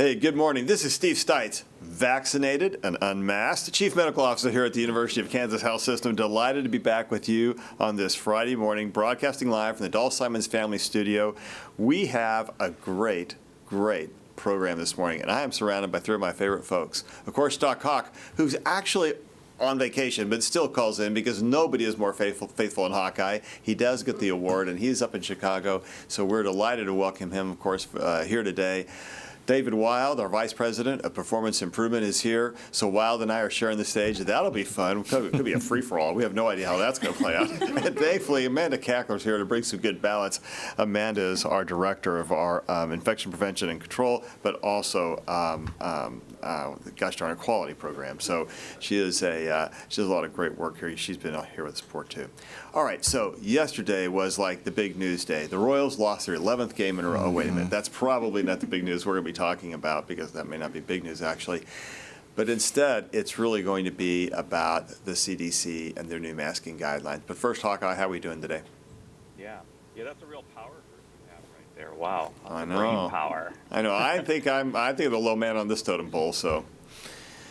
Hey, good morning. This is Steve Stites, vaccinated and unmasked, Chief Medical Officer here at the University of Kansas Health System. Delighted to be back with you on this Friday morning, broadcasting live from the Dall Simons Family Studio. We have a great program this morning, and I am surrounded by three of my favorite folks. Of course, Doc Hawk, who's actually on vacation, but still calls in because nobody is more faithful in Hawkeye. He does get the award, and he's up in Chicago, so we're delighted to welcome him, of course, here today. David Wild, our Vice President of Performance Improvement, is here. So Wild and I are sharing the stage. That'll be fun. It could be a free-for-all. We have no idea how that's going to play out. And thankfully, Amanda Cackler is here to bring some good balance. Amanda is our Director of our Infection Prevention and Control, but also, gosh darn, a quality program. So she does a lot of great work here. She's been here with us before, too. All right, so yesterday was like the big news day. The Royals lost their 11th game in a row. Oh, wait a minute. That's probably not the big news we're going to be talking about, because that may not be big news actually. But instead, it's really going to be about the CDC and their new masking guidelines. But first, Hawkeye, how are we doing today? Yeah, that's a real power group you have right there. Wow. I know. Brain power. I know. I think I'm the low man on this totem pole. So.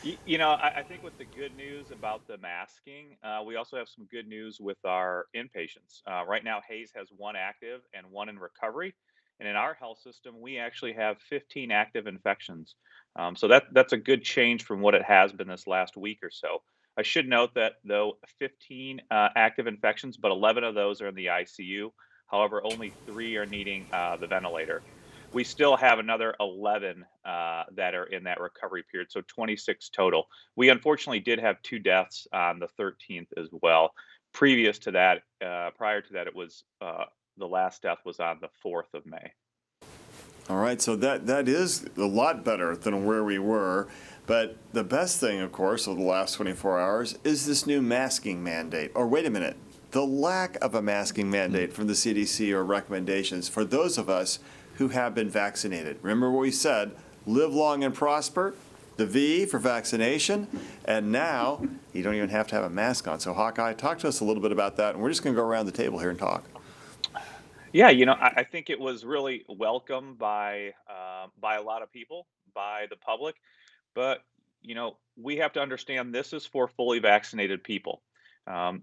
I think with the good news about the masking, we also have some good news with our inpatients. Right now, Hays has one active and one in recovery. And in our health system, we actually have 15 active infections. So that's a good change from what it has been this last week or so. I should note that, though, 15 active infections, but 11 of those are in the ICU. However, only 3 are needing the ventilator. We still have another 11 that are in that recovery period, so 26 total. We unfortunately did have 2 deaths on the 13th as well. Prior to that, it was the last death was on the 4th of May. All right, so that is a lot better than where we were. But the best thing, of course, of the last 24 hours is this new masking mandate. Or wait a minute, the lack of a masking mandate from the CDC or recommendations for those of us who have been vaccinated. Remember what we said, live long and prosper, the V for vaccination, and now you don't even have to have a mask on. So Hawkeye, talk to us a little bit about that, and we're just going to go around the table here and talk. Yeah, I think it was really welcomed by a lot of people, by the public, but we have to understand this is for fully vaccinated people.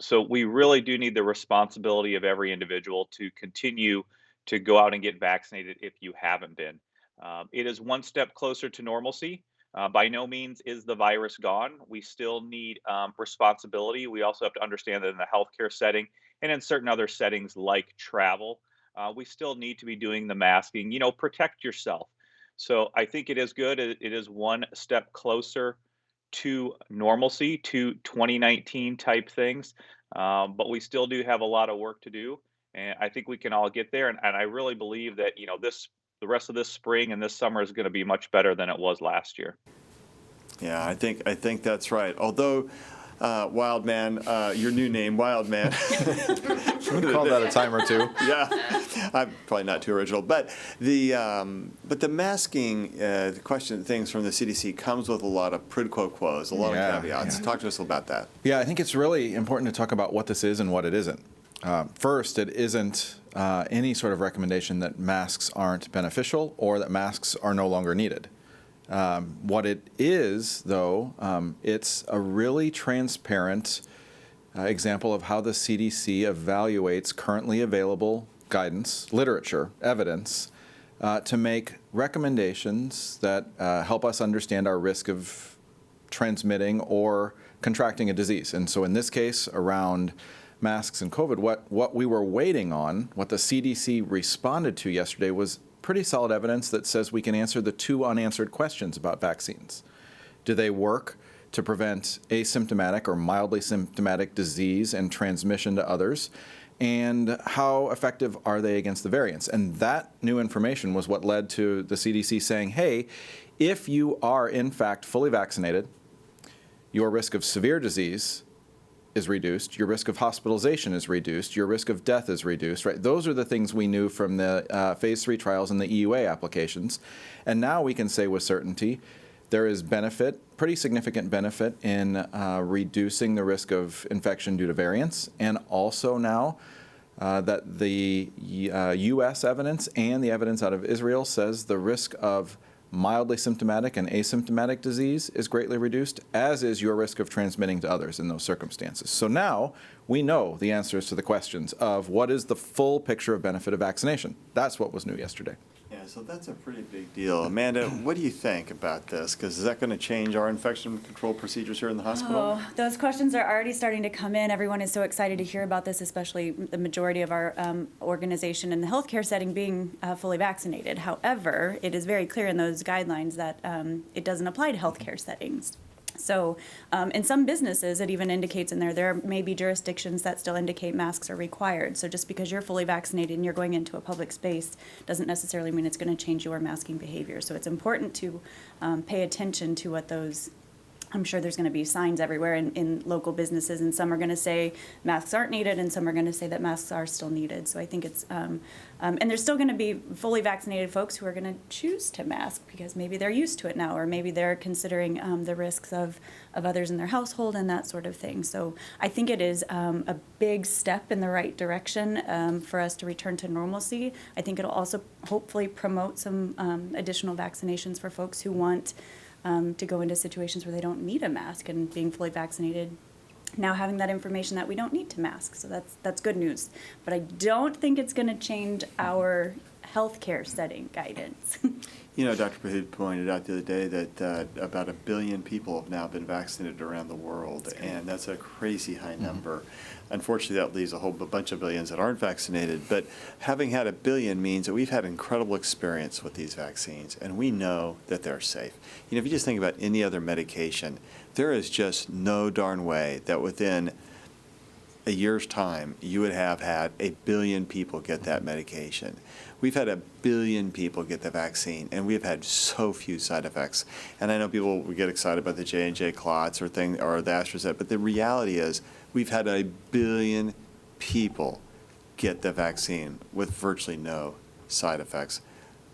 So we really do need the responsibility of every individual to continue to go out and get vaccinated if you haven't been. It is one step closer to normalcy. By no means is the virus gone. We still need responsibility. We also have to understand that in the healthcare setting and in certain other settings like travel, we still need to be doing the masking. Protect yourself. So I think it is good. It is one step closer to normalcy, to 2019 type things. But we still do have a lot of work to do. And I think we can all get there. And I really believe that, the rest of this spring and this summer is going to be much better than it was last year. Yeah, I think that's right. Although, Wild Man, your new name, Wild Man. We've called that a time or two. Yeah, I'm probably not too original. But the masking, the question, things from the CDC comes with a lot of quid pro quos, a lot of caveats. Yeah. Talk to us about that. Yeah, I think it's really important to talk about what this is and what it isn't. First, it isn't any sort of recommendation that masks aren't beneficial or that masks are no longer needed. What it is, though, it's a really transparent example of how the CDC evaluates currently available guidance, literature, evidence, to make recommendations that help us understand our risk of transmitting or contracting a disease. And so in this case, around masks and COVID, what we were waiting on, what the CDC responded to yesterday was pretty solid evidence that says we can answer the 2 unanswered questions about vaccines. Do they work to prevent asymptomatic or mildly symptomatic disease and transmission to others? And how effective are they against the variants? And that new information was what led to the CDC saying, hey, if you are in fact fully vaccinated, your risk of severe disease is reduced, your risk of hospitalization is reduced, your risk of death is reduced, right? Those are the things we knew from the phase 3 trials and the EUA applications. And now we can say with certainty there is benefit, pretty significant benefit in reducing the risk of infection due to variants. And also now that the U.S. evidence and the evidence out of Israel says the risk of mildly symptomatic and asymptomatic disease is greatly reduced, as is your risk of transmitting to others in those circumstances. So now we know the answers to the questions of what is the full picture of benefit of vaccination. That's what was new yesterday. Yeah, so that's a pretty big deal. Amanda, what do you think about this? Because is that going to change our infection control procedures here in the hospital? Oh, those questions are already starting to come in. Everyone is so excited to hear about this, especially the majority of our organization in the healthcare setting being fully vaccinated. However, it is very clear in those guidelines that it doesn't apply to healthcare settings. So in some businesses, it even indicates in there may be jurisdictions that still indicate masks are required. So just because you're fully vaccinated and you're going into a public space doesn't necessarily mean it's going to change your masking behavior. So it's important to pay attention to what those, I'm sure there's going to be signs everywhere in local businesses, and some are going to say masks aren't needed, and some are going to say that masks are still needed. So I think it's, and there's still going to be fully vaccinated folks who are going to choose to mask because maybe they're used to it now, or maybe they're considering the risks of others in their household and that sort of thing. So I think it is a big step in the right direction for us to return to normalcy. I think it'll also hopefully promote some additional vaccinations for folks who want to go into situations where they don't need a mask, and being fully vaccinated, now having that information that we don't need to mask. So that's good news. But I don't think it's going to change our healthcare setting guidance. You know, Dr. Pahud pointed out the other day that about 1 billion people have now been vaccinated around the world, and that's a crazy high number. Unfortunately, that leaves a whole bunch of billions that aren't vaccinated, but having had 1 billion means that we've had incredible experience with these vaccines, and we know that they're safe. You know, if you just think about any other medication, there is just no darn way that within a year's time, you would have had 1 billion people get that medication. We've had 1 billion people get the vaccine, and we've had so few side effects. And I know people would get excited about the J&J clots or the AstraZeneca, but the reality is we've had 1 billion people get the vaccine with virtually no side effects.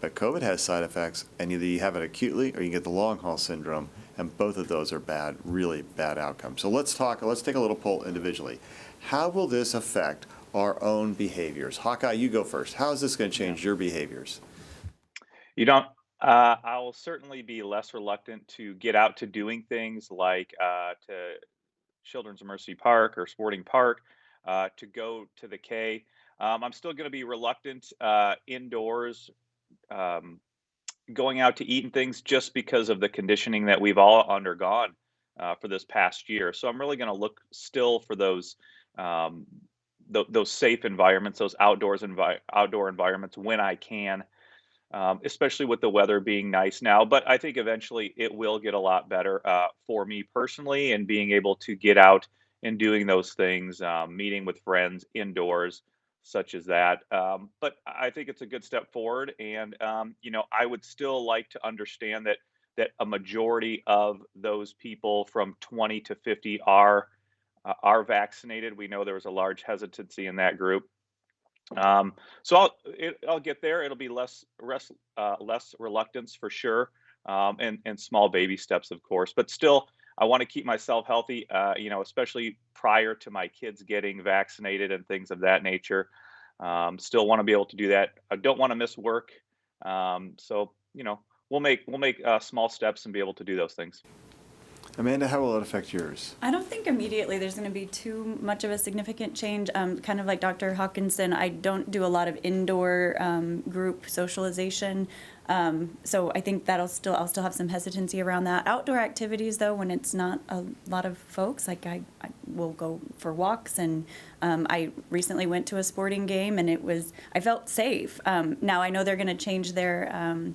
But COVID has side effects, and either you have it acutely or you get the long haul syndrome, and both of those are bad, really bad outcomes. So let's take a little poll individually. How will this affect our own behaviors? Hawkeye, you go first. How is this going to change your behaviors? You don't. I will certainly be less reluctant to get out to doing things like to Children's Mercy Park or Sporting Park, to go to the K. I'm still going to be reluctant indoors, going out to eat and things just because of the conditioning that we've all undergone for this past year. So I'm really going to look still for those safe environments, those outdoor environments when I can, especially with the weather being nice now. But I think eventually it will get a lot better for me personally, and being able to get out and doing those things, meeting with friends indoors, such as that. But I think it's a good step forward, and I would still like to understand that a majority of those people from 20 to 50 are vaccinated. We know there was a large hesitancy in that group. So I'll get there. It'll be less reluctance for sure, and small baby steps, of course. But still, I want to keep myself healthy, especially prior to my kids getting vaccinated and things of that nature. Still want to be able to do that. I don't want to miss work. So we'll make small steps and be able to do those things. Amanda, how will it affect yours? I don't think immediately there's going to be too much of a significant change. Kind of like Dr. Hawkinson, I don't do a lot of indoor group socialization. So I think I'll still have some hesitancy around that. Outdoor activities, though, when it's not a lot of folks, like I will go for walks, and I recently went to a sporting game, and I felt safe. Now I know they're going to change their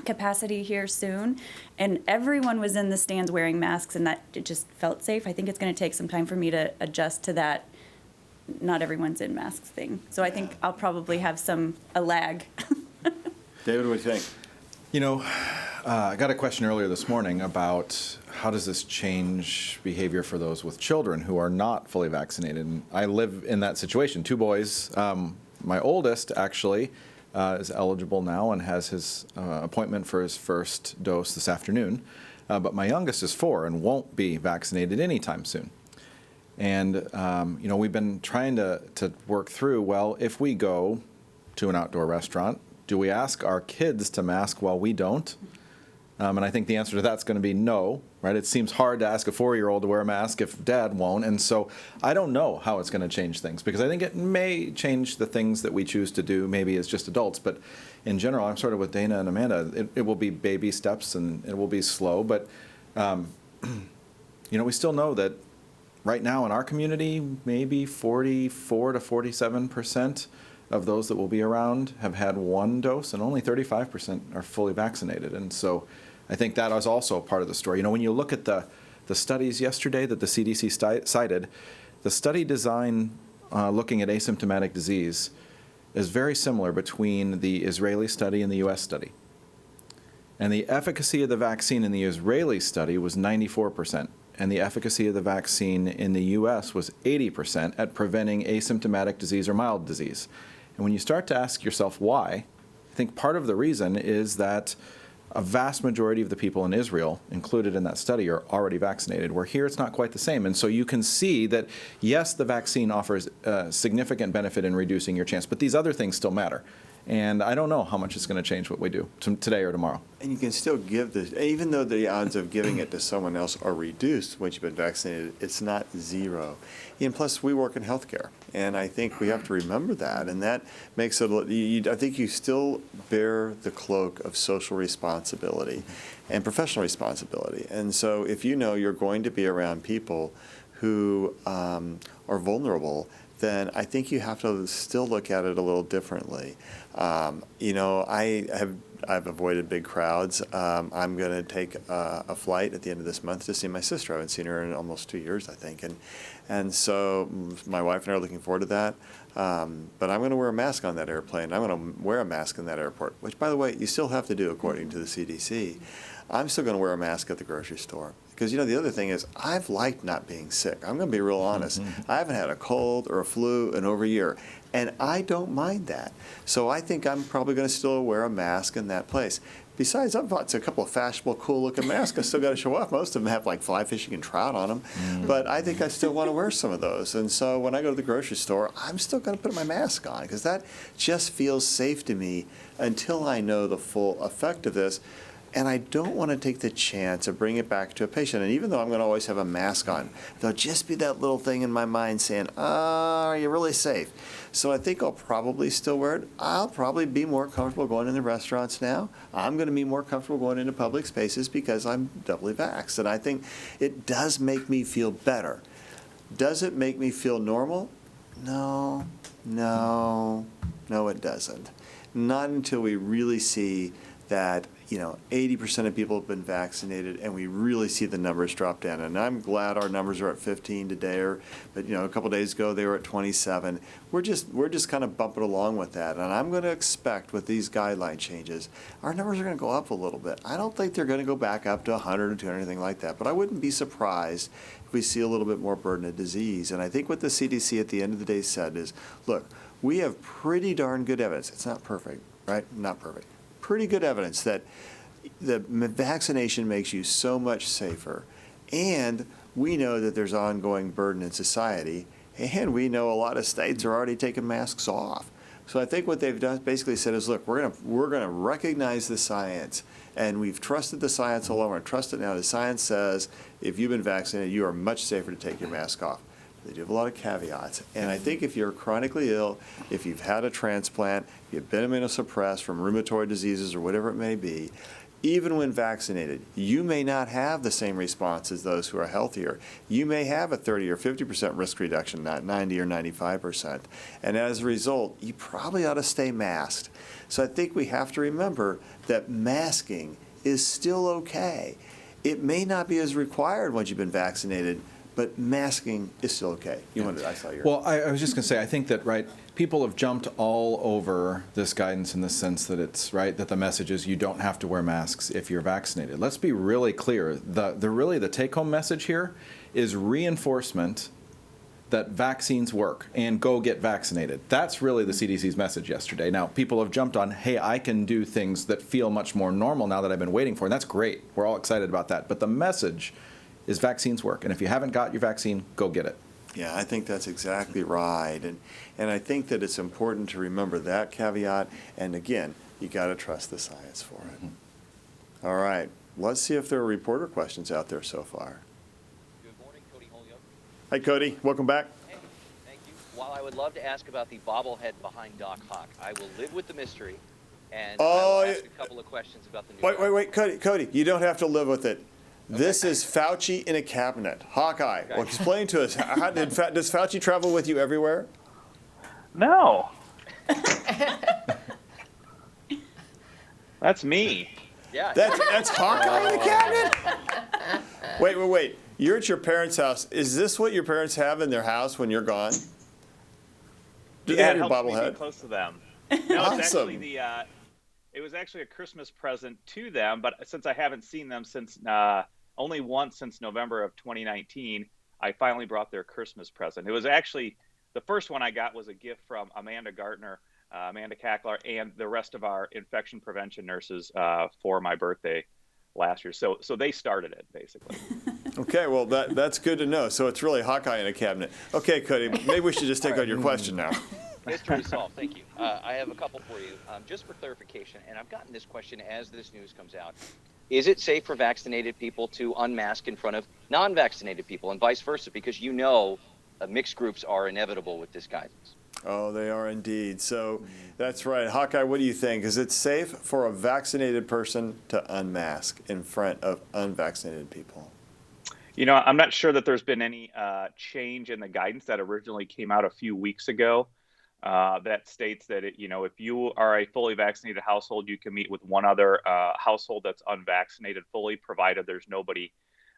capacity here soon, and everyone was in the stands wearing masks, and that it just felt safe. I think it's going to take some time for me to adjust to that not everyone's in masks thing. So I think I'll probably have a lag. David, what do you think? I got a question earlier this morning about how does this change behavior for those with children who are not fully vaccinated. And I live in that situation. 2 boys. My oldest actually is eligible now and has his appointment for his first dose this afternoon. But my youngest is 4 and won't be vaccinated anytime soon. And, we've been trying to work through, well, if we go to an outdoor restaurant, do we ask our kids to mask while we don't? And I think the answer to that's going to be no, right? It seems hard to ask a 4-year-old to wear a mask if dad won't. And so I don't know how it's going to change things, because I think it may change the things that we choose to do, maybe as just adults. But in general, I'm sort of with Dana and Amanda. It will be baby steps and it will be slow. But, we still know that right now in our community, maybe 44 to 47% of those that will be around have had one dose, and only 35% are fully vaccinated. And so I think that is also part of the story. When you look at the studies yesterday that the CDC cited, the study design looking at asymptomatic disease is very similar between the Israeli study and the U.S. study. And the efficacy of the vaccine in the Israeli study was 94%, and the efficacy of the vaccine in the U.S. was 80% at preventing asymptomatic disease or mild disease. And when you start to ask yourself why, I think part of the reason is that a vast majority of the people in Israel included in that study are already vaccinated, where here it's not quite the same. And so you can see that, yes, the vaccine offers significant benefit in reducing your chance, but these other things still matter. And I don't know how much it's going to change what we do today or tomorrow. And you can still give this, even though the odds of giving it to someone else are reduced once you've been vaccinated, it's not zero. And plus, we work in healthcare, and I think we have to remember that. And that makes it, I think you still bear the cloak of social responsibility and professional responsibility. And so if you know you're going to be around people who are vulnerable, then I think you have to still look at it a little differently. I've avoided big crowds. I'm going to take a flight at the end of this month to see my sister. I haven't seen her in almost 2 years, I think. And so my wife and I are looking forward to that. But I'm going to wear a mask on that airplane. I'm going to wear a mask in that airport, which, by the way, you still have to do according to the CDC. I'm still going to wear a mask at the grocery store. Because, the other thing is, I've liked not being sick. I'm going to be real honest. I haven't had a cold or a flu in over a year, and I don't mind that. So I think I'm probably going to still wear a mask in that place. Besides, I've bought a couple of fashionable, cool-looking masks I still got to show off. Most of them have, like, fly fishing and trout on them. But I think I still want to wear some of those. And so when I go to the grocery store, I'm still going to put my mask on, because that just feels safe to me until I know the full effect of this. And I don't want to take the chance of bringing it back to a patient. And even though I'm going to always have a mask on, there'll just be that little thing in my mind saying, are you really safe? So I think I'll probably still wear it. I'll probably be more comfortable going in the restaurants now. I'm going to be more comfortable going into public spaces because I'm doubly vaxxed. And I think it does make me feel better. Does it make me feel normal? No, it doesn't. Not until we really see that 80% of people have been vaccinated, and we really see the numbers drop down. And I'm glad our numbers are at 15 today, but a couple days ago they were at 27. We're just kind of bumping along with that. And I'm going to expect with these guideline changes, our numbers are going to go up a little bit. I don't think they're going to go back up to 100 or 200 or anything like that, but I wouldn't be surprised if we see a little bit more burden of disease. And I think what the CDC at the end of the day said is, look, we have pretty darn good evidence. It's not perfect, right? Not perfect. Pretty good evidence that the vaccination makes you so much safer. And we know that there's ongoing burden in society. And we know a lot of states are already taking masks off. So I think what they've done basically said is, look, we're going to recognize the science. And we've trusted the science all over. Trust it now. The science says if you've been vaccinated, you are much safer to take your mask off. They do have a lot of caveats. And I think if you're chronically ill, if you've had a transplant, if you've been immunosuppressed from rheumatoid diseases or whatever it may be, even when vaccinated, you may not have the same response as those who are healthier. You may have a 30 or 50% risk reduction, not 90 or 95%. And as a result, you probably ought to stay masked. So I think we have to remember that masking is still okay. It may not be as required once you've been vaccinated, but masking is still okay. I saw your. Well, I was just going to say, I think that, right, people have jumped all over this guidance in the sense that it's, right, that the message is you don't have to wear masks if you're vaccinated. Let's be really clear. The take-home message here is reinforcement that vaccines work and go get vaccinated. That's really the CDC's message yesterday. Now, people have jumped on, hey, I can do things that feel much more normal now that I've been waiting for, and that's great. We're all excited about that. But the message is vaccines work. And if you haven't got your vaccine, go get it. Yeah, I think that's exactly right. And I think that it's important to remember that caveat. And again, you got to trust the science for it. All right. let's see if there are reporter questions out there so far. Good morning, Cody Holyoke. Hi, Cody. Welcome back. Hey, thank you. While I would love to ask about the bobblehead behind Doc Hawk, I will live with the mystery, and I will ask a couple of questions about the new Wait, Cody, you don't have to live with it. This is Fauci in a cabinet. Hawkeye, Okay. well, explain to us, does Fauci travel with you everywhere? No. That's me. Yeah. That's Hawkeye in a cabinet? Wait. You're at your parents' house. Is this what your parents have in their house when you're gone? Do they have it your helps me be bobblehead? close to them. No, it's Awesome. actually it was actually a Christmas present to them, but since I haven't seen them since only once since November of 2019, I finally brought their Christmas present. It was actually the first one I got was a gift from Amanda Cackler, and the rest of our infection prevention nurses for my birthday last year. So they started it basically. Okay, well, that's good to know. So it's really Hawkeye in a cabinet. Okay, Cody, maybe we should just take on your question now. Mystery solved. Thank you. I have a couple for you, just for clarification, and I've gotten this question as this news comes out. Is it safe for vaccinated people to unmask in front of non-vaccinated people and vice versa? Because mixed groups are inevitable with this guidance. Oh, they are indeed. So that's right. Hawkeye, what do you think? Is it safe for a vaccinated person to unmask in front of unvaccinated people? You know, I'm not sure that there's been any change in the guidance that originally came out a few weeks ago that states that, if you are a fully vaccinated household, you can meet with one other household that's unvaccinated fully, provided there's nobody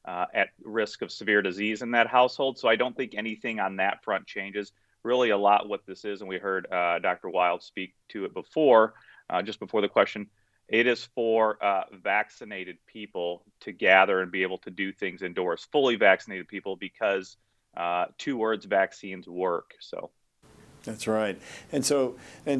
at risk of severe disease in that household. So I don't think anything on that front changes. Really a lot what this is, and we heard Dr. Wild speak to it before, just before the question. It is for vaccinated people to gather and be able to do things indoors, fully vaccinated people, because two words, vaccines work. So. That's right. And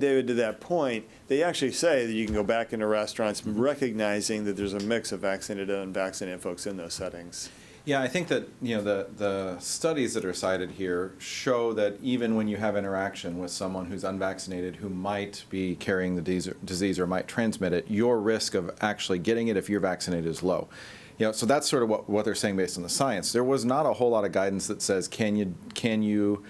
David, to that point, they actually say that you can go back into restaurants recognizing that there's a mix of vaccinated and unvaccinated folks in those settings. Yeah, I think that the studies that are cited here show that even when you have interaction with someone who's unvaccinated who might be carrying the disease or might transmit it, your risk of actually getting it if you're vaccinated is low. So that's sort of what they're saying based on the science. There was not a whole lot of guidance that says can you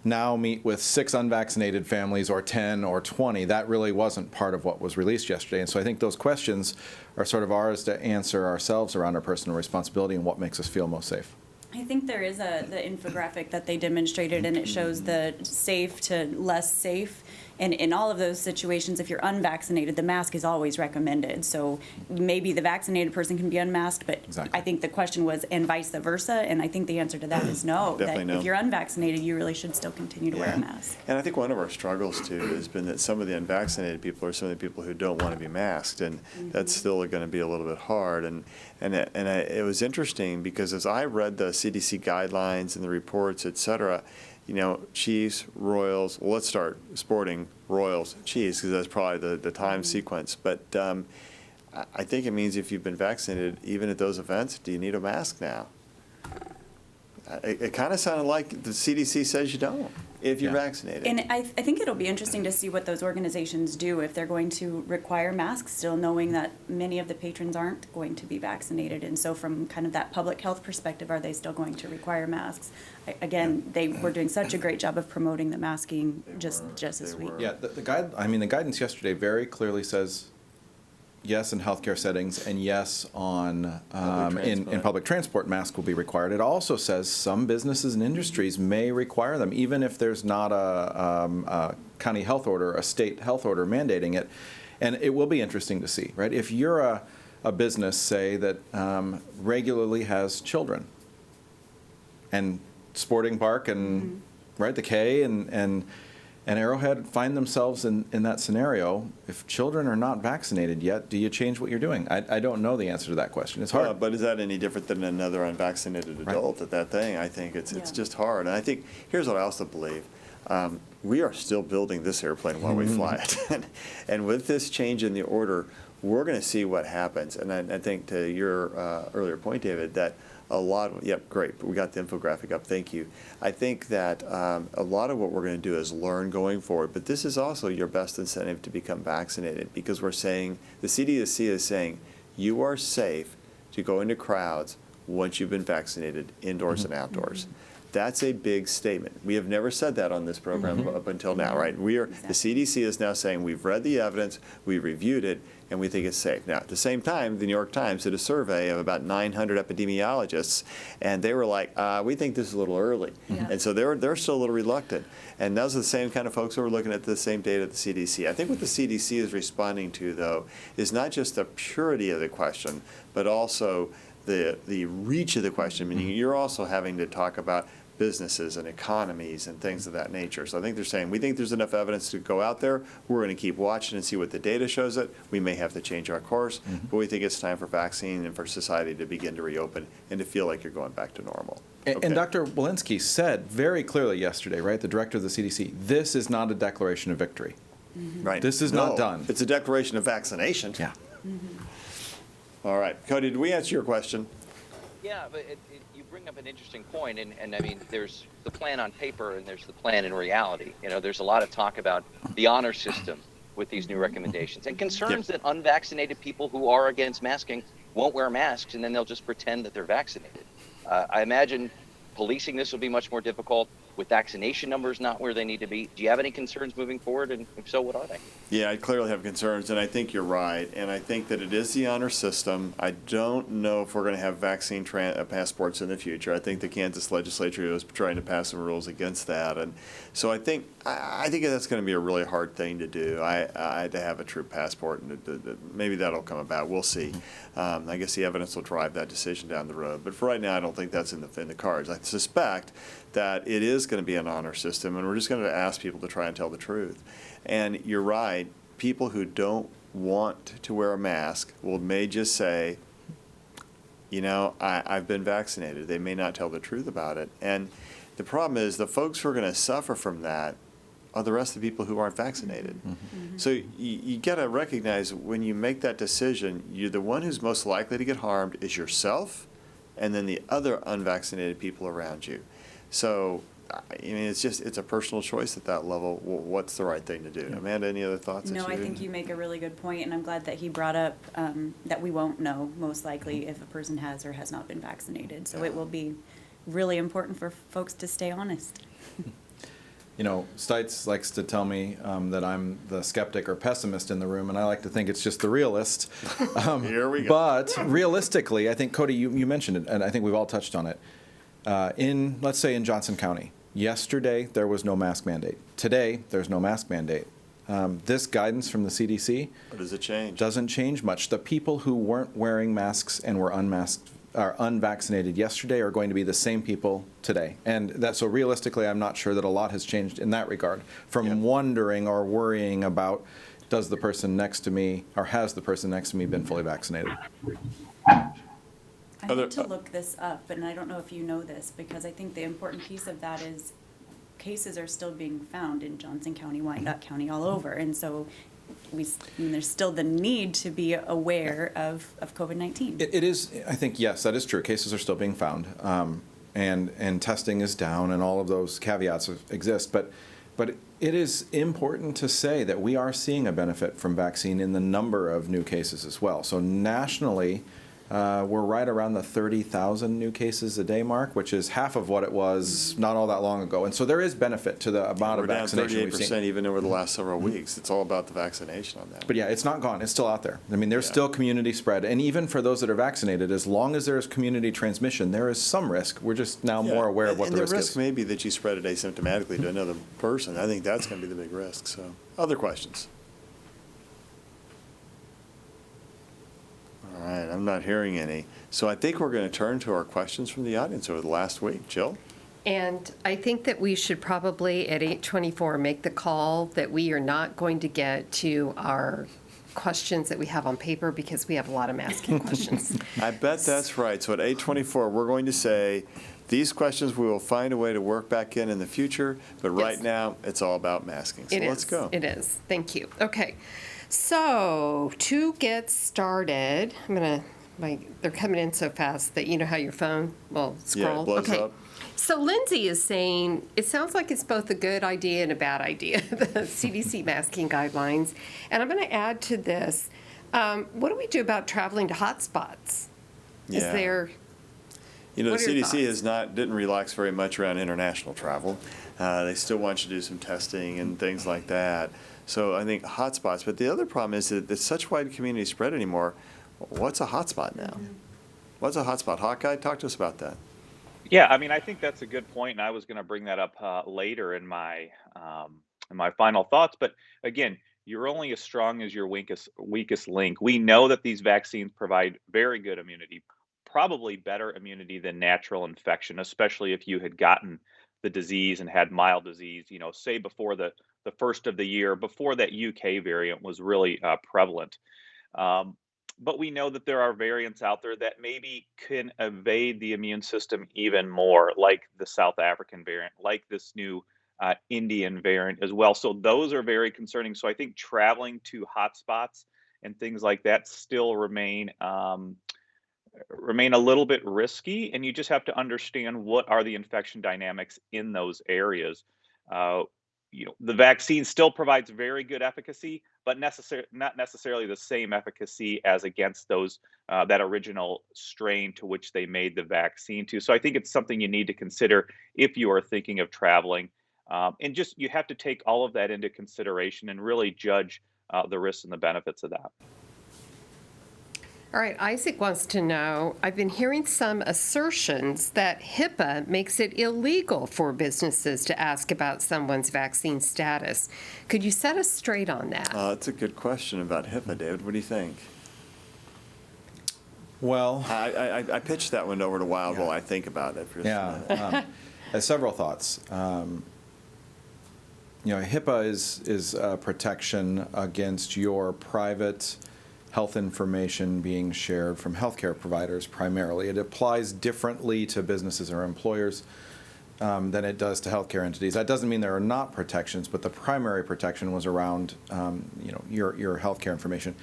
now meet with 6 unvaccinated families or 10 or 20. That really wasn't part of what was released yesterday. And so I think those questions are sort of ours to answer ourselves around our personal responsibility and what makes us feel most safe. I think there is the infographic that they demonstrated, and it shows the safe to less safe. And in all of those situations, if you're unvaccinated, the mask is always recommended. So maybe the vaccinated person can be unmasked, but Exactly. I think the question was, and vice versa, and I think the answer to that is no. Definitely that no. If you're unvaccinated, you really should still continue to wear a mask. And I think one of our struggles, too, has been that some of the unvaccinated people are some of the people who don't want to be masked, and that's still going to be a little bit hard. And it was interesting because as I read the CDC guidelines and the reports, et cetera, Chiefs, Royals, well, let's start sporting Royals, Chiefs, because that's probably the time sequence. But I think it means if you've been vaccinated, even at those events, do you need a mask now? It kind of sounded like the CDC says you don't if you're vaccinated. And I think it'll be interesting to see what those organizations do if they're going to require masks, still knowing that many of the patrons aren't going to be vaccinated. And so from kind of that public health perspective, are they still going to require masks? Again, they were doing such a great job of promoting the masking just this week. Yeah, the guidance yesterday very clearly says yes in healthcare settings and yes on in public transport, masks will be required. It also says some businesses and industries may require them, even if there's not a county health order, a state health order mandating it. And it will be interesting to see, right? If you're a business, say, that regularly has children, and Sporting Park and right the K and Arrowhead find themselves in that scenario. If children are not vaccinated yet, do you change what you're doing? I don't know the answer to that question. It's hard. But is that any different than another unvaccinated adult at that thing? I think it's just hard. And I think here's what I also believe. We are still building this airplane while we fly it. And with this change in the order, we're going to see what happens. And I think to your earlier point, David, that a lot of, yep, great, but we got the infographic up, thank you. I think that a lot of what we're going to do is learn going forward, but this is also your best incentive to become vaccinated, because we're saying, the CDC is saying, you are safe to go into crowds once you've been vaccinated, indoors and outdoors. That's a big statement. We have never said that on this program up until now, right? The CDC is now saying we've read the evidence, we've reviewed it, and we think it's safe. Now, at the same time, the New York Times did a survey of about 900 epidemiologists, and they were like, we think this is a little early. Yeah. And so they're still a little reluctant. And those are the same kind of folks who are looking at the same data at the CDC. I think what the CDC is responding to, though, is not just the purity of the question, but also the reach of the question, meaning you're also having to talk about businesses and economies and things of that nature. So I think they're saying, we think there's enough evidence to go out there. We're going to keep watching and see what the data shows it. We may have to change our course, but we think it's time for vaccine and for society to begin to reopen and to feel like you're going back to normal. And Dr. Walensky said very clearly yesterday, right, the director of the CDC, this is not a declaration of victory. Right. This is not done. It's a declaration of vaccination. Yeah. All right. Cody, did we answer your question? Yeah, but you bring up an interesting point, and I mean, there's the plan on paper and there's the plan in reality. You know, there's a lot of talk about the honor system with these new recommendations and concerns that unvaccinated people who are against masking won't wear masks and then they'll just pretend that they're vaccinated. I imagine policing this will be much more difficult with vaccination numbers not where they need to be. Do you have any concerns moving forward, and if so, what are they? Yeah, I clearly have concerns, and I think you're right. And I think that it is the honor system. I don't know if we're going to have vaccine passports in the future. I think the Kansas legislature is trying to pass some rules against that. And so I think that's going to be a really hard thing to do. I to have a true passport, and maybe that'll come about. We'll see. I guess the evidence will drive that decision down the road. But for right now, I don't think that's in the cards. I suspect that it is going to be an honor system, and we're just going to ask people to try and tell the truth. And you're right, people who don't want to wear a mask may just say, I've been vaccinated. They may not tell the truth about it. And the problem is the folks who are going to suffer from that are the rest of the people who aren't vaccinated. So you got to recognize when you make that decision, the one who's most likely to get harmed is yourself and then the other unvaccinated people around you. So, I mean, it's a personal choice at that level. What's the right thing to do? Amanda, any other thoughts? No, I think you make a really good point, and I'm glad that he brought up that we won't know, most likely, if a person has or has not been vaccinated. So it will be really important for folks to stay honest. Stites likes to tell me that I'm the skeptic or pessimist in the room, and I like to think it's just the realist. Here we go. But realistically, I think, Cody, you mentioned it, and I think we've all touched on it. Let's say in Johnson County, yesterday there was no mask mandate. Today there's no mask mandate. This guidance from the CDC What does it change? doesn't change much. The people who weren't wearing masks and were unvaccinated yesterday are going to be the same people today. And so realistically, I'm not sure that a lot has changed in that regard from wondering or worrying about does the person next to me or has the person next to me been fully vaccinated. I need to look this up, and I don't know if you know this, because I think the important piece of that is cases are still being found in Johnson County, Wyandotte County, all over. And so there's still the need to be aware of COVID-19. It is, I think, yes, that is true. Cases are still being found, and testing is down, and all of those caveats exist. But it is important to say that we are seeing a benefit from vaccine in the number of new cases as well. So nationally, we're right around the 30,000 new cases a day mark, which is half of what it was not all that long ago. And so there is benefit to the amount of vaccination we've seen. We're down 38% even over the last several weeks. It's all about the vaccination on that. But yeah, it's not gone. It's still out there. I mean, there's still community spread. And even for those that are vaccinated, as long as there is community transmission, there is some risk. We're just now more aware of what the risk is. And the risk may be that you spread it asymptomatically to another person. I think that's going to be the big risk. So, other questions? All right, I'm not hearing any. So I think we're going to turn to our questions from the audience over the last week. Jill? And I think that we should probably, at 8:24, make the call that we are not going to get to our questions that we have on paper because we have a lot of masking questions. I bet that's right. So at 8:24, we're going to say, these questions we will find a way to work back in the future, but right now it's all about masking. So let's go. It is. Thank you. Okay. So to get started, they're coming in so fast that you know how your phone will scroll. Yeah, it blows up. So Lindsay is saying, it sounds like it's both a good idea and a bad idea, the CDC masking guidelines. And I'm going to add to this, what do we do about traveling to hotspots? Is Yeah. there? You know, the What are your CDC thoughts? didn't relax very much around international travel. They still want you to do some testing and things like that. So I think hotspots. But the other problem is that it's such wide community spread anymore. What's a hotspot now? What's a hotspot? Hawkeye, talk to us about that. Yeah, I mean, I think that's a good point, and I was going to bring that up later in my final thoughts. But again, you're only as strong as your weakest link. We know that these vaccines provide very good immunity, probably better immunity than natural infection, especially if you had gotten the disease and had mild disease. You know, say before the first of the year, before that UK variant was really prevalent. Um, but we know that there are variants out there that maybe can evade the immune system even more, like the South African variant, like this new Indian variant as well. So those are very concerning. So I think traveling to hotspots and things like that still remain a little bit risky, and you just have to understand what are the infection dynamics in those areas. Uh, the vaccine still provides very good efficacy, but not necessarily the same efficacy as against those that original strain to which they made the vaccine to. So I think it's something you need to consider if you are thinking of traveling, and just you have to take all of that into consideration and really judge the risks and the benefits of that. All right, Isaac wants to know, I've been hearing some assertions that HIPAA makes it illegal for businesses to ask about someone's vaccine status. Could you set us straight on that? That's a good question about HIPAA, David. What do you think? Well, I pitched that one over to Wild while I think about it. For just a minute. several thoughts. HIPAA is a protection against your private health information being shared from healthcare providers primarily. It applies differently to businesses or employers than it does to healthcare entities. That doesn't mean there are not protections, but the primary protection was around your healthcare information.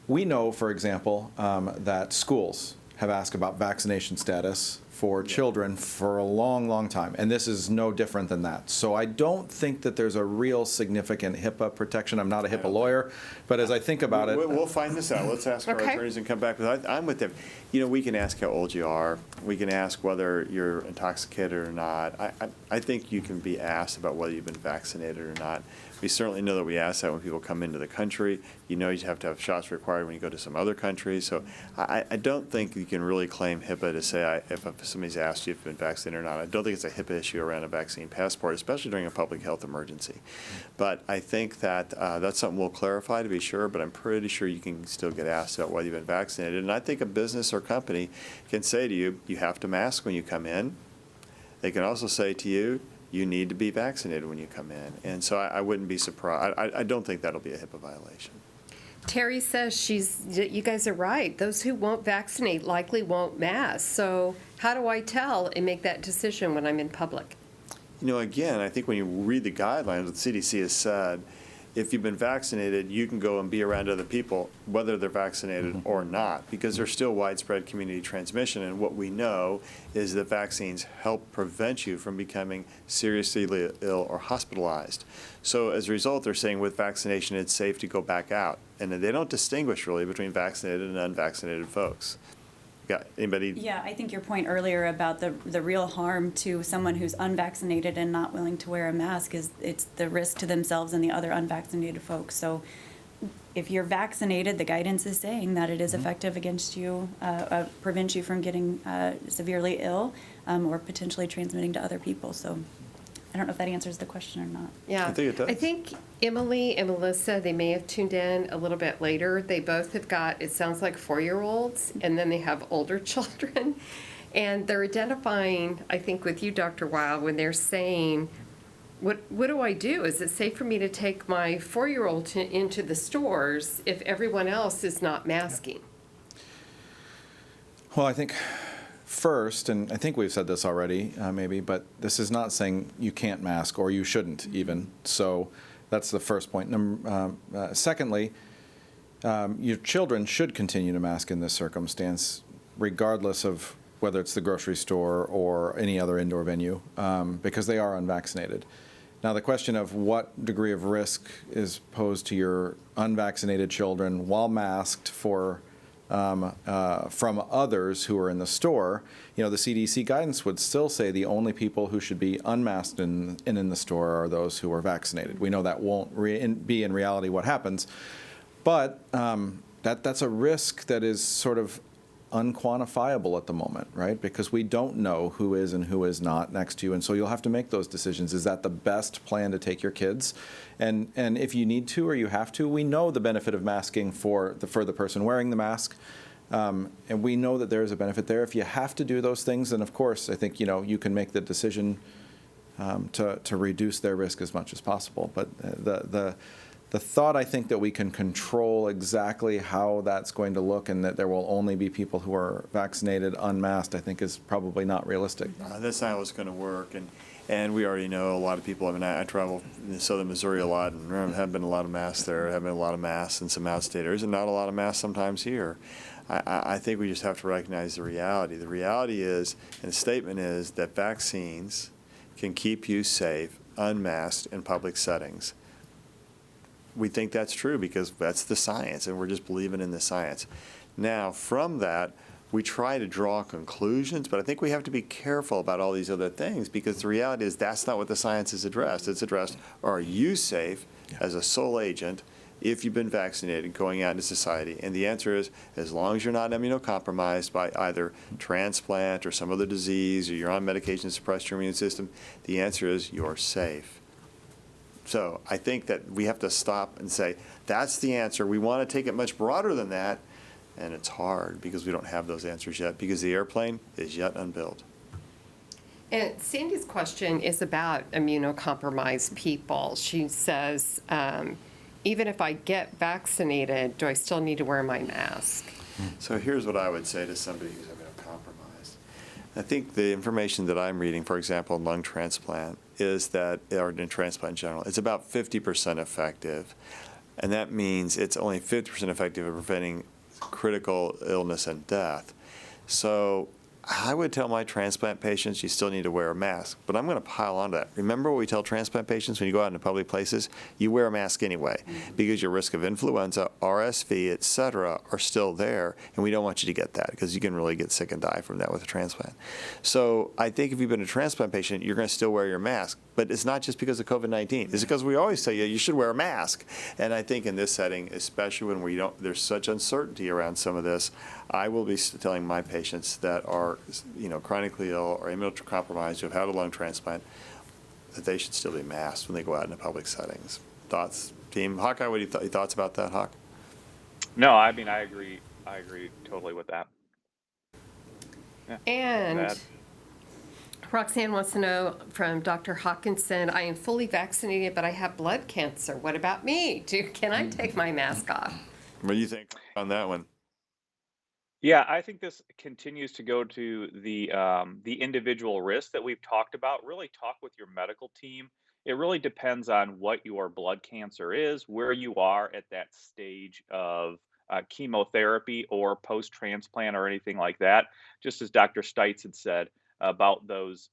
We know, for example, that schools have asked about vaccination status for children for a long, long time, and this is no different than that. So I don't think that there's a real significant HIPAA protection. I'm not a HIPAA lawyer, but as I think about it... We'll find this out. Let's ask our attorneys and come back. I'm with them. We can ask how old you are. We can ask whether you're intoxicated or not. I think you can be asked about whether you've been vaccinated or not. We certainly know that we ask that when people come into the country. You have to have shots required when you go to some other countries. So I don't think you can really claim HIPAA to say if somebody's asked you if you've been vaccinated or not. I don't think it's a HIPAA issue around a vaccine passport, especially during a public health emergency. But I think that that's something we'll clarify to be sure, but I'm pretty sure you can still get asked about whether you've been vaccinated. And I think a business or company can say to you, you have to mask when you come in. They can also say to you, you need to be vaccinated when you come in. And so I wouldn't be surprised. I don't think that'll be a HIPAA violation. Terry says you guys are right. Those who won't vaccinate likely won't mask. So how do I tell and make that decision when I'm in public? Again, I think when you read the guidelines, what the CDC has said, if you've been vaccinated, you can go and be around other people, whether they're vaccinated or not, because there's still widespread community transmission. And what we know is that vaccines help prevent you from becoming seriously ill or hospitalized. So as a result, they're saying with vaccination, it's safe to go back out. And they don't distinguish really between vaccinated and unvaccinated folks. Got anybody? Yeah, I think your point earlier about the real harm to someone who's unvaccinated and not willing to wear a mask is it's the risk to themselves and the other unvaccinated folks. So if you're vaccinated, the guidance is saying that it is effective against you, prevents you from getting severely ill or potentially transmitting to other people. So I don't know if that answers the question or not. Yeah, I think it does. I think Emily and Melissa, they may have tuned in a little bit later. They both have got, it sounds like 4-year-olds, and then they have older children. And they're identifying, I think with you, Dr. Weil, when they're saying, what do I do? Is it safe for me to take my 4-year-old into the stores if everyone else is not masking? Well, I think first, and I think we've said this already, maybe, but this is not saying you can't mask or you shouldn't even. So that's the first point. Secondly, your children should continue to mask in this circumstance, regardless of whether it's the grocery store or any other indoor venue, because they are unvaccinated. Now, the question of what degree of risk is posed to your unvaccinated children while masked for from others who are in the store, the CDC guidance would still say the only people who should be unmasked in the store are those who are vaccinated. We know that won't be in reality what happens, but that's a risk that is sort of unquantifiable at the moment, right? Because we don't know who is and who is not next to you, and so you'll have to make those decisions. Is that the best plan to take your kids? And if you need to or you have to, we know the benefit of masking for the person wearing the mask, and we know that there is a benefit there. If you have to do those things, then of course I think you can make the decision to reduce their risk as much as possible. But the thought, I think, that we can control exactly how that's going to look and that there will only be people who are vaccinated unmasked, I think, is probably not realistic. That's not how it's going to work. And we already know a lot of people. I mean, I travel in southern Missouri a lot, and there have been a lot of masks there. There have been a lot of masks in some outstaters, and not a lot of masks sometimes here. I think we just have to recognize the reality. The reality is, and the statement is, that vaccines can keep you safe, unmasked in public settings. We think that's true because that's the science, and we're just believing in the science. Now, from that, we try to draw conclusions, but I think we have to be careful about all these other things because the reality is that's not what the science is addressed. It's addressed, are you safe as a sole agent if you've been vaccinated going out into society? And the answer is, as long as you're not immunocompromised by either transplant or some other disease or you're on medication to suppress your immune system, the answer is you're safe. So I think that we have to stop and say, that's the answer. We want to take it much broader than that, and it's hard because we don't have those answers yet because the airplane is yet unbuilt. And Sandy's question is about immunocompromised people. She says, even if I get vaccinated, do I still need to wear my mask? So here's what I would say to somebody who's immunocompromised. I think the information that I'm reading, for example, in lung transplant, is that, or in transplant in general, it's about 50% effective. And that means it's only 50% effective at preventing critical illness and death. So I would tell my transplant patients you still need to wear a mask, but I'm going to pile on to that. Remember what we tell transplant patients when you go out into public places? You wear a mask anyway because your risk of influenza, RSV, et cetera, are still there, and we don't want you to get that because you can really get sick and die from that with a transplant. So I think if you've been a transplant patient, you're going to still wear your mask, but it's not just because of COVID-19. It's because we always tell you should wear a mask. And I think in this setting, especially when there's such uncertainty around some of this, I will be telling my patients that are chronically ill or immunocompromised who have had a lung transplant that they should still be masked when they go out into public settings. Thoughts, team? Hawkeye, what are your thoughts about that, Hawk? No, I mean, I agree totally with that. Yeah. And Roxanne wants to know from Dr. Hawkinson, I am fully vaccinated, but I have blood cancer. What about me? Can I take my mask off? What do you think on that one? Yeah, I think this continues to go to the individual risk that we've talked about. Really talk with your medical team. It really depends on what your blood cancer is, where you are at that stage of chemotherapy or post-transplant or anything like that. Just as Dr. Stites had said about those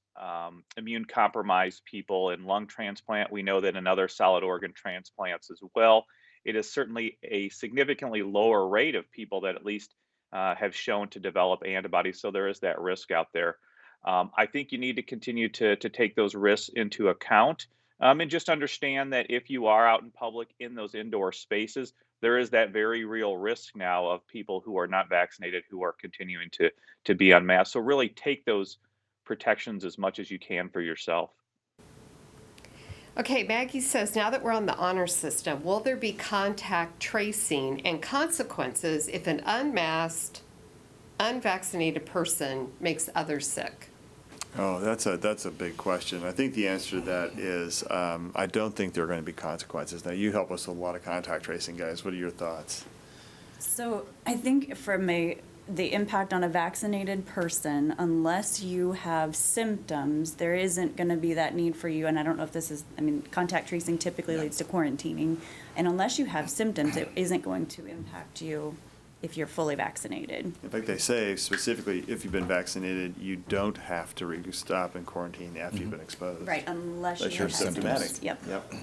immune-compromised people in lung transplant, we know that in other solid organ transplants as well, it is certainly a significantly lower rate of people that at least have shown to develop antibodies. So there is that risk out there. I think you need to continue to take those risks into account and just understand that if you are out in public in those indoor spaces, there is that very real risk now of people who are not vaccinated who are continuing to be unmasked. So really take those protections as much as you can for yourself. Okay, Maggie says, now that we're on the honor system, will there be contact tracing and consequences if an unmasked, unvaccinated person makes others sick? Oh, that's a big question. I think the answer to that is I don't think there are going to be consequences. Now, you help us with a lot of contact tracing, guys. What are your thoughts? So I think from the impact on a vaccinated person, unless you have symptoms, there isn't going to be that need for you. And I don't know if this is, contact tracing typically leads to quarantining. And unless you have symptoms, it isn't going to impact you if you're fully vaccinated. In fact, they say specifically if you've been vaccinated, you don't have to stop in quarantine after you've been exposed. Right, unless Unless you you're have symptomatic. symptoms. Yep.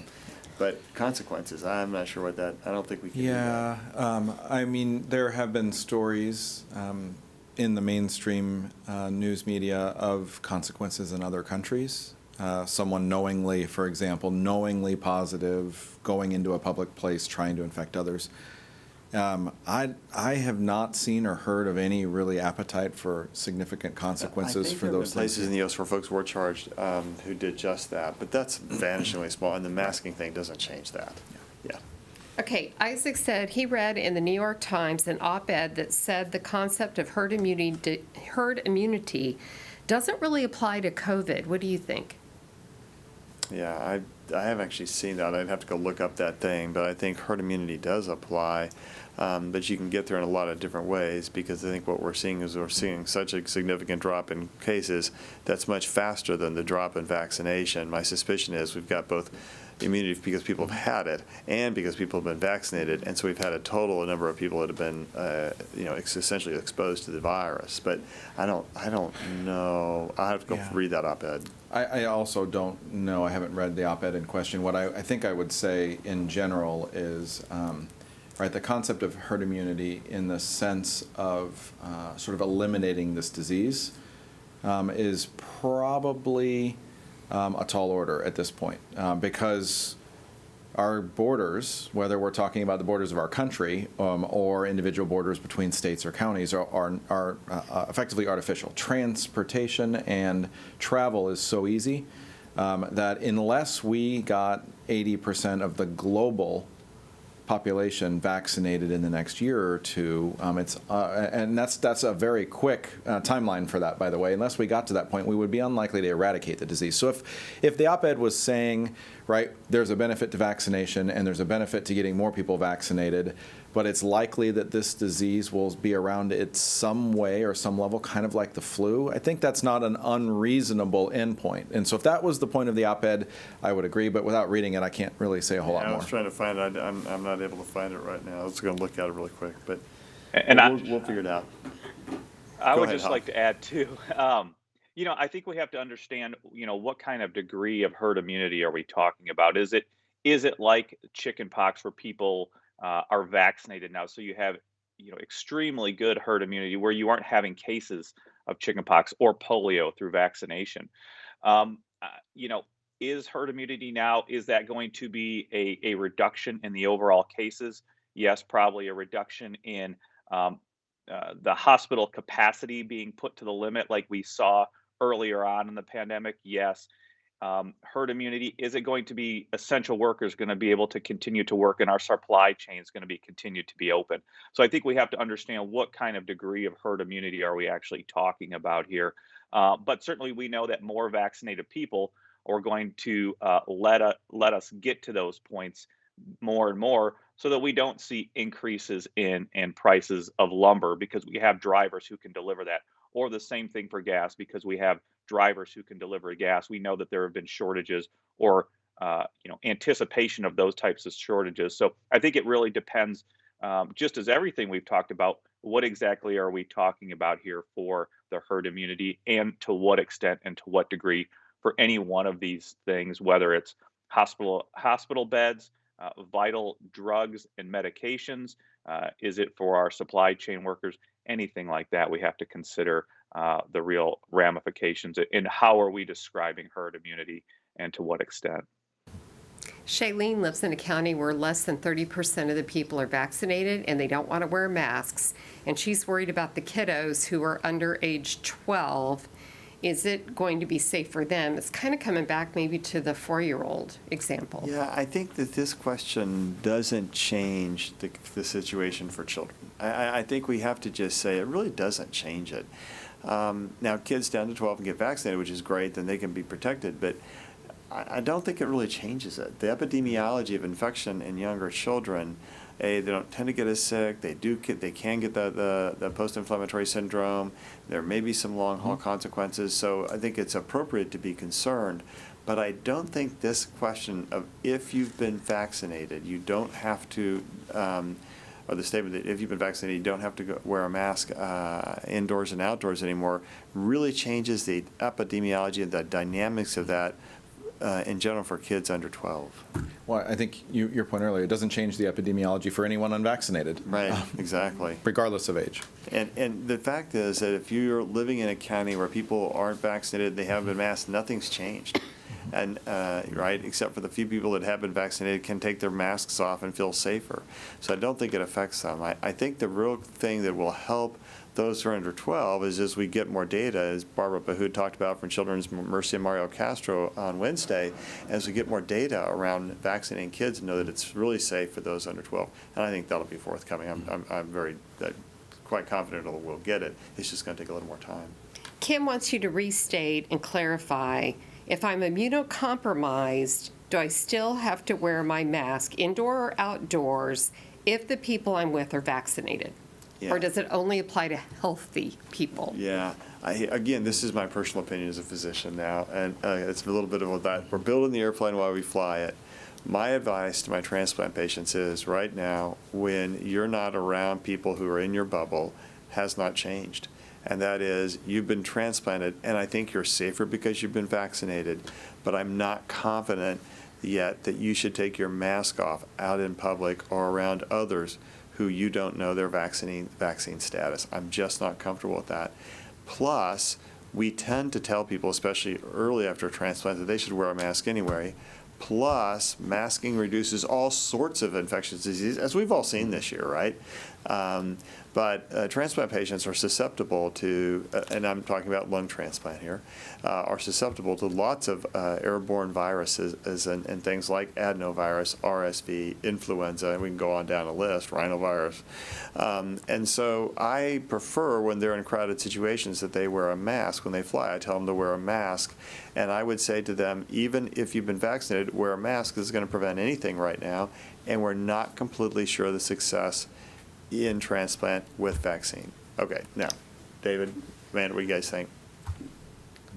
But consequences, I'm not sure what that, I don't think we can do that. Yeah, I mean, there have been stories in the mainstream news media of consequences in other countries. Someone knowingly, for example, knowingly positive, going into a public place, trying to infect others. I have not seen or heard of any really appetite for significant consequences for those I think there have been things. places in the U.S. where folks were charged who did just that, but that's vanishingly small, and the masking thing doesn't change that. Yeah. Okay, Isaac said he read in the New York Times an op-ed that said the concept of herd immunity doesn't really apply to COVID. What do you think? Yeah, I haven't actually seen that. I'd have to go look up that thing, but I think herd immunity does apply. But you can get there in a lot of different ways, because I think what we're seeing is we're seeing such a significant drop in cases that's much faster than the drop in vaccination. My suspicion is we've got both immunity because people have had it and because people have been vaccinated, and so we've had a total number of people that have been essentially exposed to the virus. But I don't know. I'll have to go read that op-ed. I also don't know. I haven't read the op-ed in question. What I think I would say in general is, the concept of herd immunity in the sense of sort of eliminating this disease is probably a tall order at this point, because our borders, whether we're talking about the borders of our country or individual borders between states or counties, are effectively artificial. Transportation and travel is so easy that unless we got 80% of the global population vaccinated in the next year or two, and that's a very quick timeline for that, by the way. Unless we got to that point, we would be unlikely to eradicate the disease. So if the op-ed was saying, there's a benefit to vaccination and there's a benefit to getting more people vaccinated, but it's likely that this disease will be around it some way or some level, kind of like the flu, I think that's not an unreasonable endpoint. And so if that was the point of the op-ed, I would agree, but without reading it, I can't really say a whole lot more. I was trying to find it. I'm not able to find it right now. I was going to look at it really quick, but we'll figure it out. I would just like to add too. I think we have to understand, what kind of degree of herd immunity are we talking about? Is it like chickenpox where people are vaccinated now, so you have extremely good herd immunity where you aren't having cases of chickenpox or polio through vaccination? Is herd immunity now, is that going to be a reduction in the overall cases? Yes, probably a reduction in the hospital capacity being put to the limit like we saw earlier on in the pandemic. Yes. Herd immunity, is it going to be essential workers going to be able to continue to work, and our supply chain is going to be continued to be open? So I think we have to understand what kind of degree of herd immunity are we actually talking about here. But certainly we know that more vaccinated people are going to let us get to those points more and more, so that we don't see increases in prices of lumber because we have drivers who can deliver that, or the same thing for gas because we have drivers who can deliver gas. We know that there have been shortages or anticipation of those types of shortages. So I think it really depends, just as everything we've talked about, what exactly are we talking about here for the herd immunity, and to what extent and to what degree for any one of these things, whether it's hospital beds, vital drugs and medications, is it for our supply chain workers, anything like that. We have to consider the real ramifications and how are we describing herd immunity and to what extent. Shailene lives in a county where less than 30% of the people are vaccinated and they don't want to wear masks. And she's worried about the kiddos who are under age 12. Is it going to be safe for them? It's kind of coming back maybe to the 4-year-old example. Yeah, I think that this question doesn't change the situation for children. I think we have to just say it really doesn't change it. Now, kids down to 12 can get vaccinated, which is great, then they can be protected, but I don't think it really changes it. The epidemiology of infection in younger children, they don't tend to get as sick. They can get the post-inflammatory syndrome. There may be some long-haul consequences. So I think it's appropriate to be concerned. But I don't think this question of if you've been vaccinated, you don't have to, or the statement that if you've been vaccinated, you don't have to wear a mask indoors and outdoors anymore, really changes the epidemiology and the dynamics of that in general for kids under 12. Well, I think your point earlier, it doesn't change the epidemiology for anyone unvaccinated. Right, exactly. Regardless of age. And the fact is that if you're living in a county where people aren't vaccinated, they haven't been masked, nothing's changed. And right, except for the few people that have been vaccinated can take their masks off and feel safer. So I don't think it affects them. I think the real thing that will help those who are under 12 is as we get more data, as Barbara Bahoud talked about from Children's Mercy and Mario Castro on Wednesday, as we get more data around vaccinating kids and know that it's really safe for those under 12. And I think that'll be forthcoming. I'm very quite confident we'll get it. It's just going to take a little more time. Kim wants you to restate and clarify, if I'm immunocompromised, do I still have to wear my mask indoor or outdoors if the people I'm with are vaccinated? Yeah. Or does it only apply to healthy people? Yeah. Again, this is my personal opinion as a physician now, and it's a little bit of that. We're building the airplane while we fly it. My advice to my transplant patients is right now, when you're not around people who are in your bubble, has not changed. And that is, you've been transplanted, and I think you're safer because you've been vaccinated, but I'm not confident yet that you should take your mask off out in public or around others who you don't know their vaccine status. I'm just not comfortable with that. Plus, we tend to tell people, especially early after a transplant, that they should wear a mask anyway. Plus, masking reduces all sorts of infectious disease, as we've all seen this year, right? But transplant patients are susceptible to, and I'm talking about lung transplant here, are susceptible to lots of airborne viruses and things like adenovirus, RSV, influenza, and we can go on down a list, rhinovirus. And so I prefer when they're in crowded situations that they wear a mask when they fly. I tell them to wear a mask, and I would say to them, even if you've been vaccinated, wear a mask. This is going to prevent anything right now, and we're not completely sure of the success in transplant with vaccine. Okay, now, David, Amanda, what do you guys think?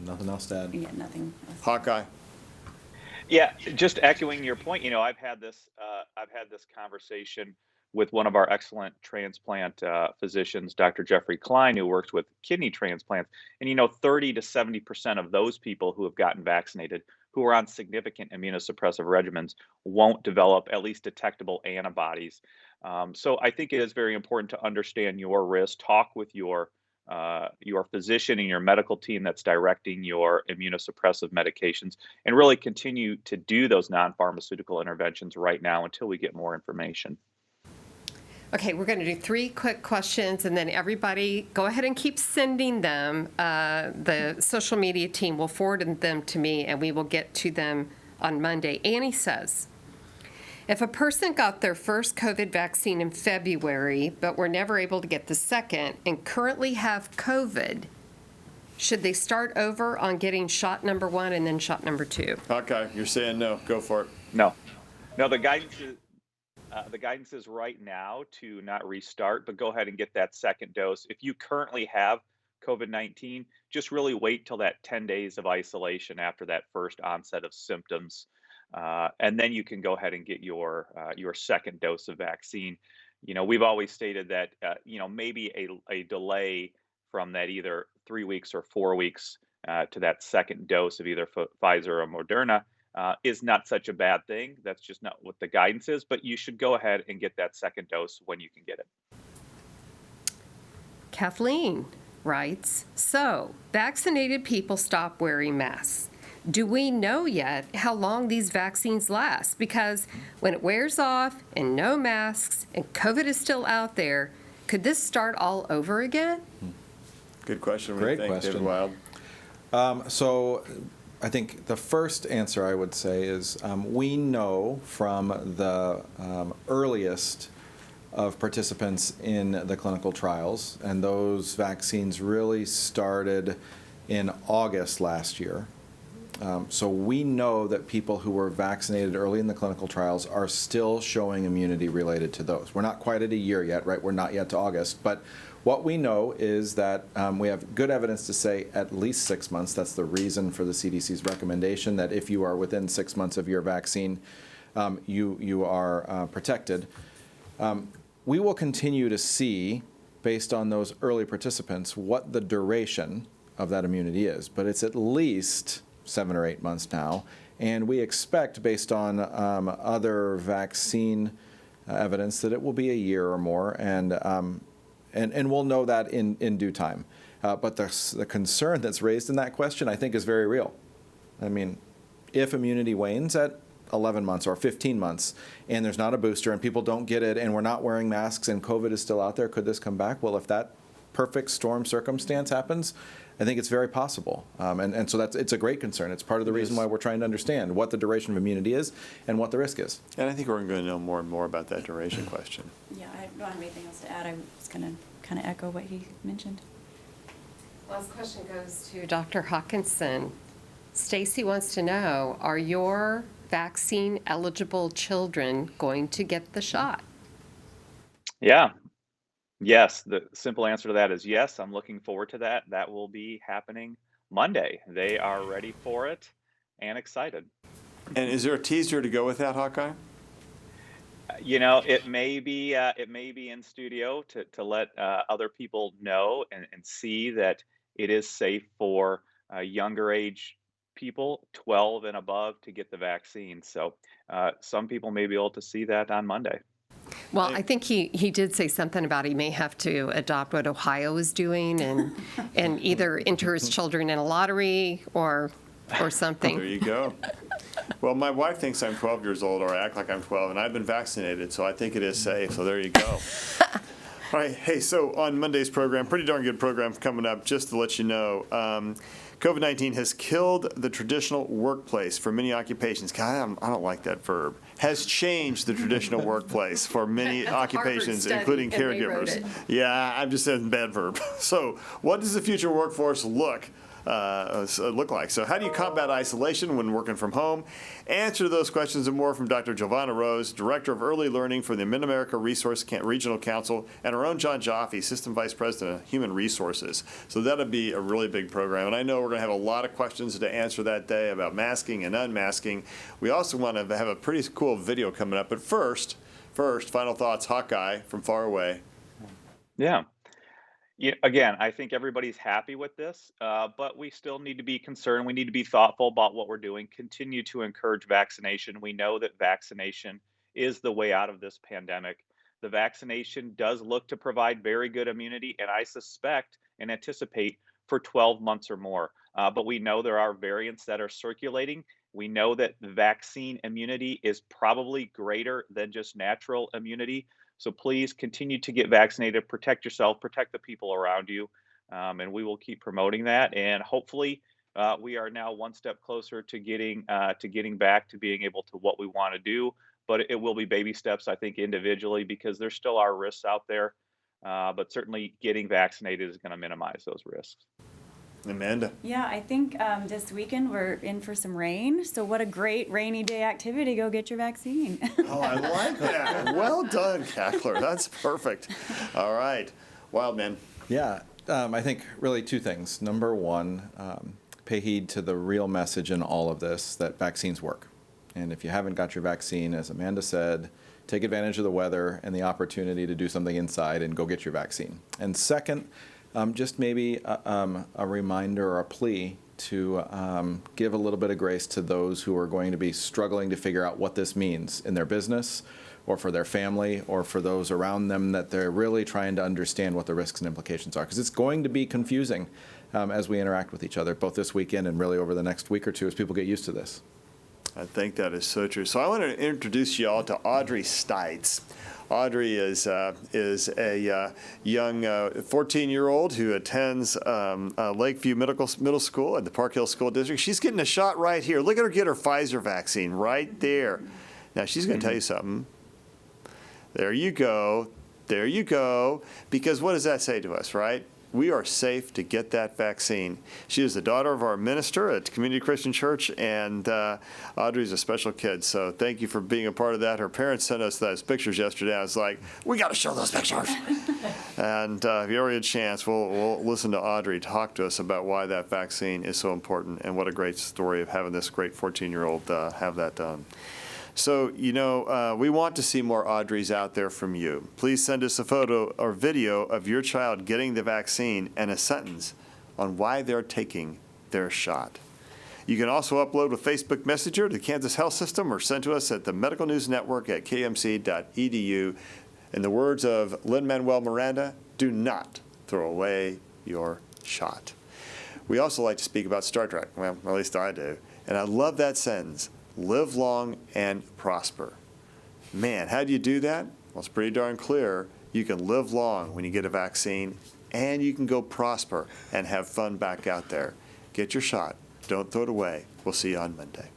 Nothing else to add. Yeah, nothing else. Hawkeye? Yeah, just echoing your point, I've had this conversation with one of our excellent transplant physicians, Dr. Jeffrey Klein, who works with kidney transplants. And 30 to 70% of those people who have gotten vaccinated, who are on significant immunosuppressive regimens, won't develop at least detectable antibodies. So I think it is very important to understand your risk, talk with your physician and your medical team that's directing your immunosuppressive medications, and really continue to do those non-pharmaceutical interventions right now until we get more information. Okay, we're going to do 3 quick questions, and then everybody go ahead and keep sending them. The social media team will forward them to me, and we will get to them on Monday. Annie says, if a person got their first COVID vaccine in February, but were never able to get the second, and currently have COVID, should they start over on getting shot number 1 and then shot number 2? Okay, you're saying no. Go for it. No, the guidance is right now to not restart, but go ahead and get that second dose. If you currently have COVID-19, just really wait till that 10 days of isolation after that first onset of symptoms. And then you can go ahead and get your second dose of vaccine. We've always stated that, maybe a delay from that either 3 weeks or 4 weeks to that second dose of either Pfizer or Moderna is not such a bad thing. That's just not what the guidance is, but you should go ahead and get that second dose when you can get it. Kathleen writes, so vaccinated people stop wearing masks. Do we know yet how long these vaccines last? Because when it wears off and no masks and COVID is still out there, could this start all over again? Good question. Great David question. Wild. So I think the first answer I would say is we know from the earliest of participants in the clinical trials, and those vaccines really started in August last year. So we know that people who were vaccinated early in the clinical trials are still showing immunity related to those. We're not quite at a year yet, right? We're not yet to August, but what we know is that we have good evidence to say at least 6 months. That's the reason for the CDC's recommendation that if you are within 6 months of your vaccine, you are protected. We will continue to see, based on those early participants, what the duration of that immunity is, but it's at least 7 or 8 months now, And we expect, based on other vaccine evidence, that it will be a year or more, and we'll know that in due time. But the concern that's raised in that question, I think, is very real. I mean, if immunity wanes at 11 months or 15 months, and there's not a booster, and people don't get it, and we're not wearing masks, and COVID is still out there, could this come back? Well, if that perfect storm circumstance happens, I think it's very possible. And so it's a great concern. It's part of the reason why we're trying to understand what the duration of immunity is and what the risk is. And I think we're going to know more and more about that duration question. Yeah, I don't have anything else to add. I was going to kind of echo what he mentioned. Last question goes to Dr. Hawkinson. Stacy wants to know, are your vaccine-eligible children going to get the shot? Yeah. Yes. The simple answer to that is yes. I'm looking forward to that. That will be happening Monday. They are ready for it and excited. And is there a teaser to go with that, Hawkeye? It may be in studio to let other people know and see that it is safe for younger age people, 12 and above, to get the vaccine. So some people may be able to see that on Monday. Well, I think he did say something about he may have to adopt what Ohio is doing and either enter his children in a lottery or something. There you go. Well, my wife thinks I'm 12 years old, or I act like I'm 12, and I've been vaccinated, so I think it is safe. So there you go. All right. Hey, so on Monday's program, pretty darn good program coming up, just to let you know. COVID-19 has killed the traditional workplace for many occupations. God, I don't like that verb. Has changed the traditional workplace for many occupations, including caregivers. Yeah, I'm just saying bad verb. So what does the future workforce look like? So how do you combat isolation when working from home? Answer those questions and more from Dr. Giovanna Rose, Director of Early Learning for the Mid-America Resource Regional Council, and our own John Jaffe, System Vice President of Human Resources. So that'll be a really big program. And I know we're going to have a lot of questions to answer that day about masking and unmasking. We also want to have a pretty cool video coming up. But first, final thoughts, Hawkeye from far away. Yeah. Yeah, again, I think everybody's happy with this, but we still need to be concerned. We need to be thoughtful about what we're doing, continue to encourage vaccination. We know that vaccination is the way out of this pandemic. The vaccination does look to provide very good immunity, and I suspect and anticipate for 12 months or more. But we know there are variants that are circulating. We know that the vaccine immunity is probably greater than just natural immunity. So please continue to get vaccinated, protect yourself, protect the people around you, and we will keep promoting that. And hopefully, we are now one step closer to getting back to being able to what we want to do. But it will be baby steps, I think, individually, because there still are risks out there. But certainly, getting vaccinated is going to minimize those risks. Amanda. Yeah, I think this weekend we're in for some rain. So what a great rainy day activity. Go get your vaccine. Oh, I like that. Well done, Cackler. That's perfect. All right. Wild man. Yeah, I think really two things. Number one, pay heed to the real message in all of this, that vaccines work. And if you haven't got your vaccine, as Amanda said, take advantage of the weather and the opportunity to do something inside and go get your vaccine. And second, just maybe a reminder or a plea to give a little bit of grace to those who are going to be struggling to figure out what this means in their business or for their family or for those around them, that they're really trying to understand what the risks and implications are. Because it's going to be confusing as we interact with each other, both this weekend and really over the next week or two as people get used to this. I think that is so true. So I want to introduce you all to Audrey Stites. Audrey is a young 14-year-old who attends Lakeview Middle School at the Park Hill School District. She's getting a shot right here. Look at her get her Pfizer vaccine right there. Now, she's going to tell you something. There you go. There you go. Because what does that say to us, right? We are safe to get that vaccine. She is the daughter of our minister at Community Christian Church, and Audrey's a special kid, so thank you for being a part of that. Her parents sent us those pictures yesterday. I was like, we got to show those pictures. And if you ever get a chance, we'll listen to Audrey talk to us about why that vaccine is so important and what a great story of having this great 14-year-old have that done. So, we want to see more Audreys out there from you. Please send us a photo or video of your child getting the vaccine and a sentence on why they're taking their shot. You can also upload with Facebook Messenger to Kansas Health System or send to us at the Medical News Network at kmc.edu. In the words of Lin-Manuel Miranda, do not throw away your shot. We also like to speak about Star Trek. Well, at least I do. And I love that sentence, live long and prosper. Man, how do you do that? Well, it's pretty darn clear. You can live long when you get a vaccine, and you can go prosper and have fun back out there. Get your shot. Don't throw it away. We'll see you on Monday.